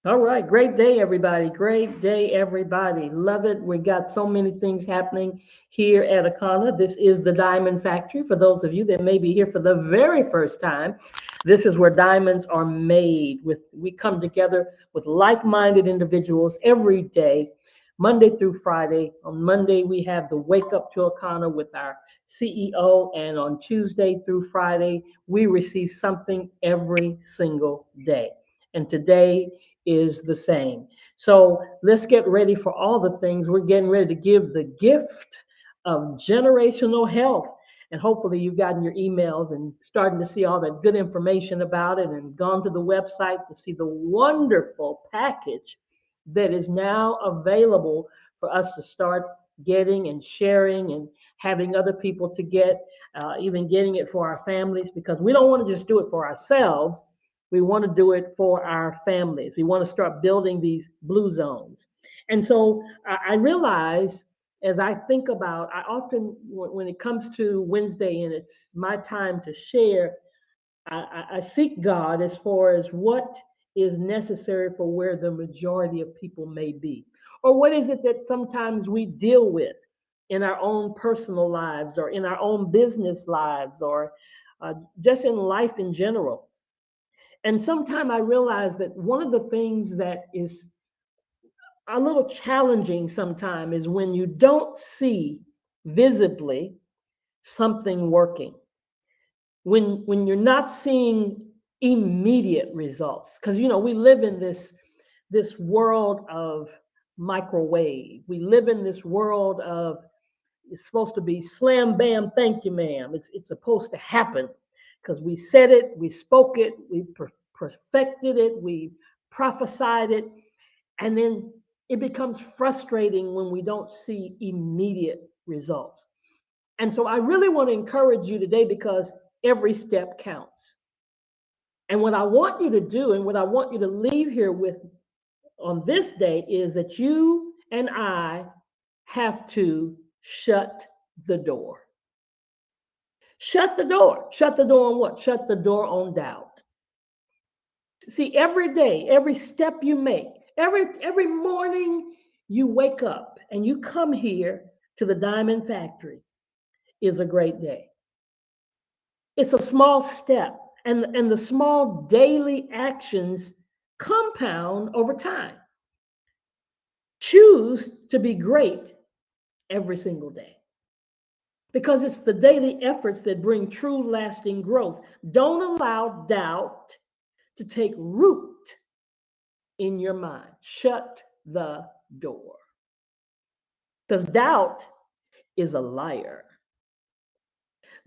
All right, great day, everybody. Great day, everybody. Love it. We got so many things happening here at Akana. This is the Diamond Factory. For those of you that may be here for the very first time, this is where diamonds are made. We come together with like-minded individuals every day, Monday through Friday. On Monday, we have the Wake Up to Akana with our CEO, and on Tuesday through Friday, we receive something every single day. And today is the same. So let's get ready for all the things. We're getting ready to give the gift of generational health. And hopefully you've gotten your emails and starting to see all that good information about it and gone to the website to see the wonderful package that is now available for us to start getting and sharing and having other people to get, even getting it for our families, because we don't want to just do it for ourselves. We want to do it for our families. We want to start building these blue zones. And so I realize as I think about, I often, when it comes to Wednesday and it's my time to share, I seek God as far as what is necessary for where the majority of people may be. Or what is it that sometimes we deal with in our own personal lives or in our own business lives or just in life in general. And sometimes I realize that one of the things that is a little challenging sometimes is when you don't see visibly something working. When you're not seeing immediate results. Because we live in this world of microwave. We live in this world of it's supposed to be slam bam, thank you, ma'am. It's supposed to happen because we said it, we spoke it, we perfected it, we prophesied it, and then it becomes frustrating when we don't see immediate results. And so I really want to encourage you today because every step counts. And what I want you to do and what I want you to leave here with on this day is that you and I have to shut the door. Shut the door. Shut the door on what? Shut the door on doubt. See, every day, every step you make, every morning you wake up and you come here to the Diamond Factory is a great day. It's a small step, and the small daily actions compound over time. Choose to be great every single day because it's the daily efforts that bring true lasting growth. Don't allow doubt to take root in your mind. Shut the door because doubt is a liar.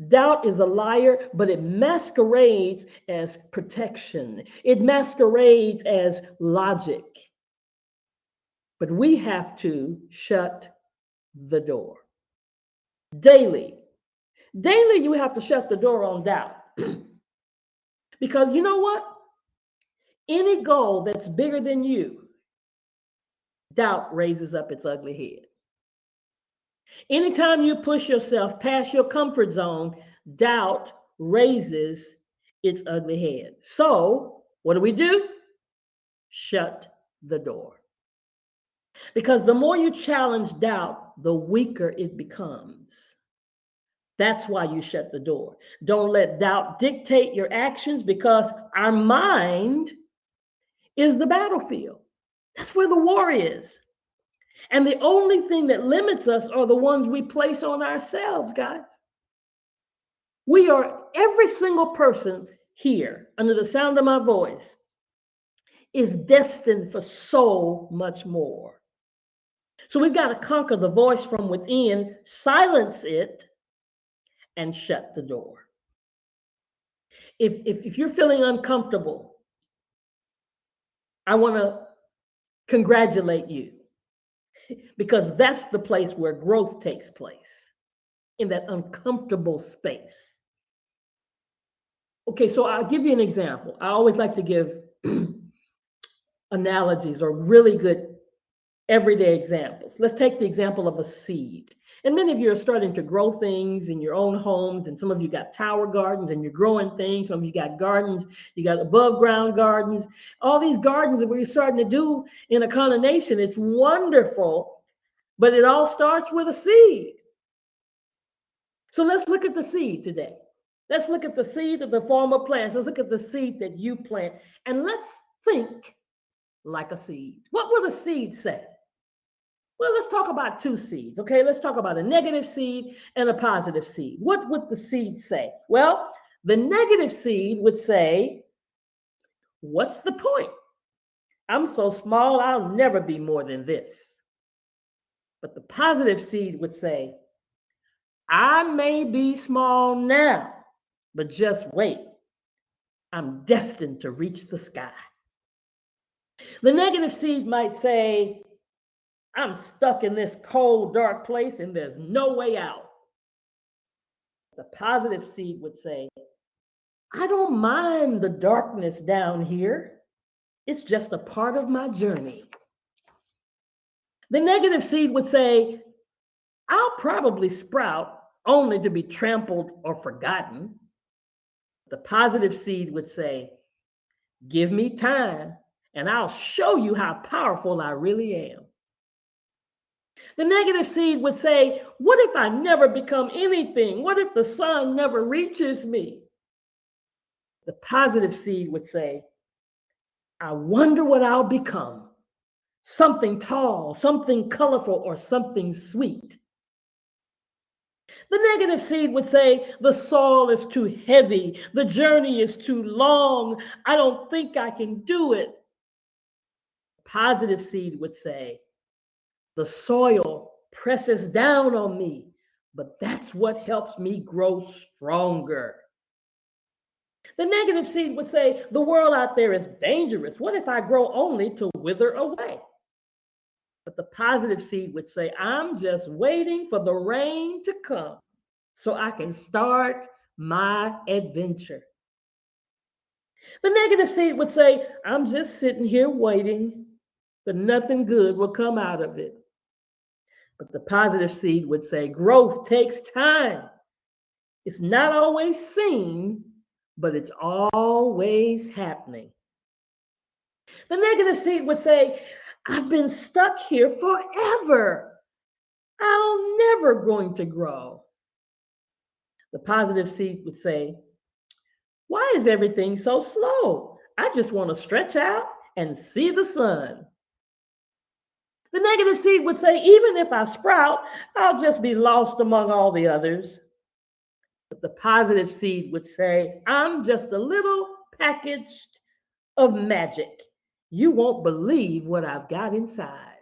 Doubt is a liar, but it masquerades as protection. It masquerades as logic. But we have to shut the door. Daily. Daily, you have to shut the door on doubt. Because you know what? Any goal that's bigger than you, doubt raises up its ugly head. Anytime you push yourself past your comfort zone, doubt raises its ugly head. So, what do? Shut the door. Because the more you challenge doubt, the weaker it becomes. That's why you shut the door. Don't let doubt dictate your actions because our mind is the battlefield. That's where the war is. And the only thing that limits us are the ones we place on ourselves, guys. Every single person here, under the sound of my voice, is destined for so much more. So we've got to conquer the voice from within, silence it, and shut the door. If you're feeling uncomfortable, I want to congratulate you because that's the place where growth takes place, in that uncomfortable space. Okay, so I'll give you an example. I always like to give analogies or really good everyday examples. Let's take the example of a seed. And many of you are starting to grow things in your own homes, and some of you got tower gardens and you're growing things. Some of you got gardens, you got above ground gardens. All these gardens that we're starting to do in Akana Nation, it's wonderful, but it all starts with a seed. So let's look at the seed today. Let's look at the seed of the former plants. Let's look at the seed that you plant, and let's think like a seed. What would a seed say? Well, let's talk about two seeds, okay? Let's talk about a negative seed and a positive seed. What would the seed say? Well, the negative seed would say, what's the point? I'm so small, I'll never be more than this. But the positive seed would say, I may be small now, but just wait. I'm destined to reach the sky. The negative seed might say, I'm stuck in this cold, dark place and there's no way out. The positive seed would say, I don't mind the darkness down here. It's just a part of my journey. The negative seed would say, I'll probably sprout only to be trampled or forgotten. The positive seed would say, give me time and I'll show you how powerful I really am. The negative seed would say, what if I never become anything? What if the sun never reaches me? The positive seed would say, I wonder what I'll become. Something tall, something colorful, or something sweet. The negative seed would say, the soil is too heavy. The journey is too long. I don't think I can do it. The positive seed would say, the soil presses down on me, but that's what helps me grow stronger. The negative seed would say, the world out there is dangerous. What if I grow only to wither away? But the positive seed would say, I'm just waiting for the rain to come so I can start my adventure. The negative seed would say, I'm just sitting here waiting, but nothing good will come out of it. But the positive seed would say, growth takes time. It's not always seen, but it's always happening. The negative seed would say, I've been stuck here forever. I'm never going to grow. The positive seed would say, why is everything so slow? I just want to stretch out and see the sun. The negative seed would say, even if I sprout, I'll just be lost among all the others. But the positive seed would say, I'm just a little package of magic. You won't believe what I've got inside.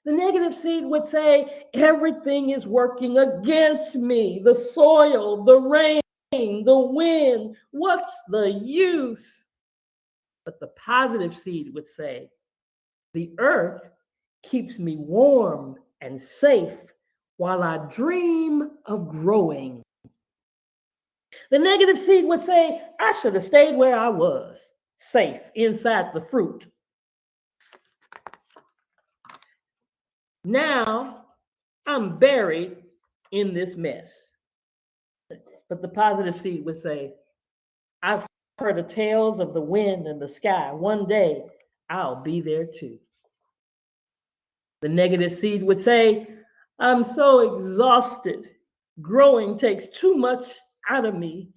The negative seed would say, everything is working against me. The soil, the rain, the wind, what's the use? But the positive seed would say, the earth keeps me warm and safe while I dream of growing. The negative seed would say, I should have stayed where I was, safe inside the fruit. Now I'm buried in this mess. But the positive seed would say, I've heard the tales of the wind and the sky. One day I'll be there too. The negative seed would say, I'm so exhausted. Growing takes too much out of me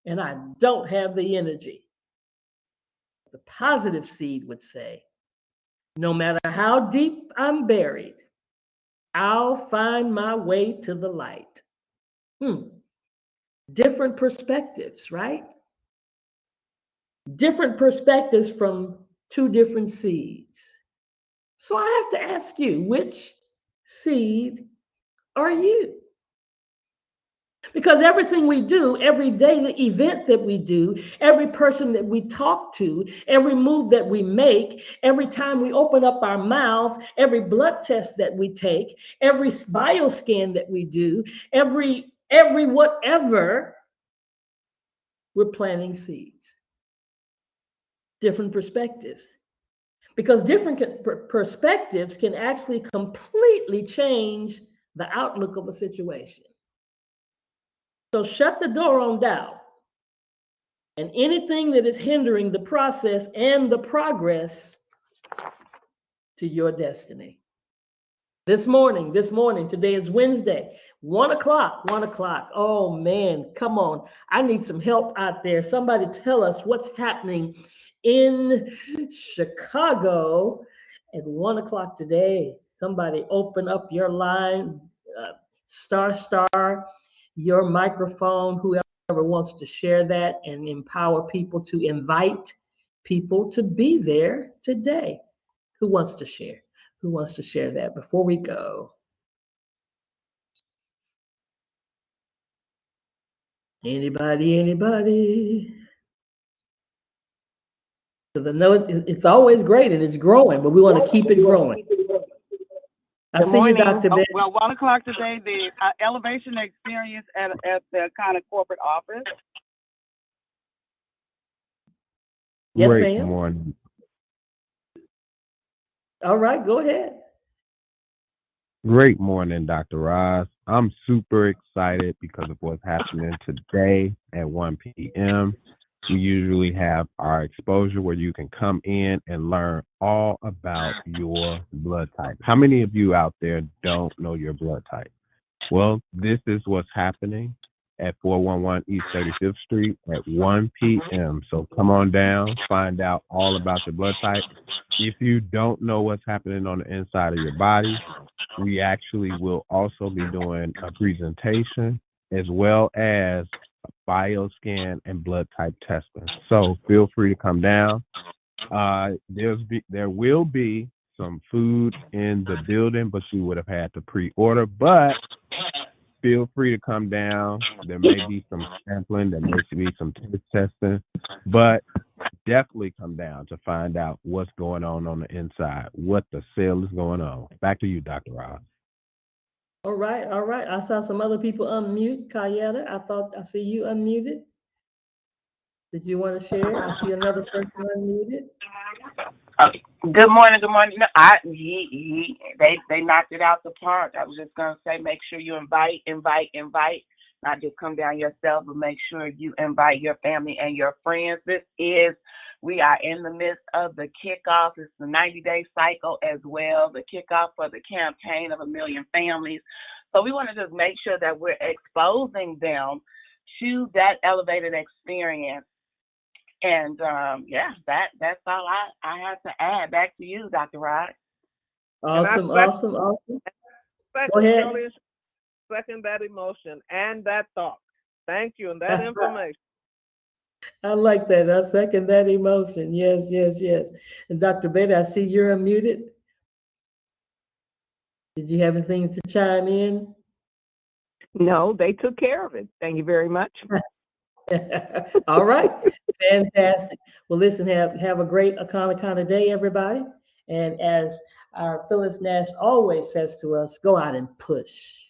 and I don't have the energy. The positive seed would say, no matter how deep I'm buried, I'll find my way to the light. Different perspectives, right? Different perspectives from two different seeds. So I have to ask you, which seed are you? Because everything we do, every daily event that we do, every person that we talk to, every move that we make, every time we open up our mouths, every blood test that we take, every bioscan that we do, every whatever, we're planting seeds. Different perspectives. Because different perspectives can actually completely change the outlook of a situation. So shut the door on doubt and anything that is hindering the process and the progress to your destiny. This morning, today is Wednesday, 1 o'clock. Oh man, come on. I need some help out there. Somebody tell us what's happening in Chicago at 1 o'clock today. Somebody open up your line, star your microphone, whoever wants to share that and empower people to invite people to be there today. Who wants to share? Who wants to share that before we go? Anybody? So the note, it's always great and it's growing, but we want to keep it growing. I see you, Dr. Ben. Well, 1 o'clock today, the elevation experience at the kind of corporate office. Yes, Great ma'am. morning. All right, go ahead. Great morning, Dr. Roz. I'm super excited because of what's happening today at 1 p.m. We usually have our exposure where you can come in and learn all about your blood type. How many of you out there don't know your blood type? Well, this is what's happening at 411 East 35th Street at 1 p.m. So come on down, find out all about your blood type. If you don't know what's happening on the inside of your body, we actually will also be doing a presentation as well as a bioscan and blood type testing. So feel free to come down. There will be some food in the building, but you would have had to pre-order. But feel free to come down. There may be some sampling, there may be some taste testing, but definitely come down to find out what's going on the inside, what the cell is going on. Back to you, Dr. Roz. All right. I saw some other people unmute. Kayetta, I see you unmuted. Did you want to share? I see another person unmuted. Good morning. No, they knocked it out the park. I was just gonna say, make sure you invite. Not just come down yourself, but make sure you invite your family and your friends. We are in the midst of the kickoff. It's the 90-day cycle as well, the kickoff for the campaign of 1 million families. So we want to just make sure that we're exposing them to that elevated experience. And that's all I have to add. Back to you, Dr. Rod. Awesome. Go ahead. Second that emotion and that thought. Thank you, and that information. I like that. I second that emotion. Yes. And Dr. Betty, I see you're unmuted. Did you have anything to chime in? No, they took care of it. Thank you very much. All right. Fantastic. Well, listen, have a great Akana day, everybody. And as our Phyllis Nash always says to us, go out and push.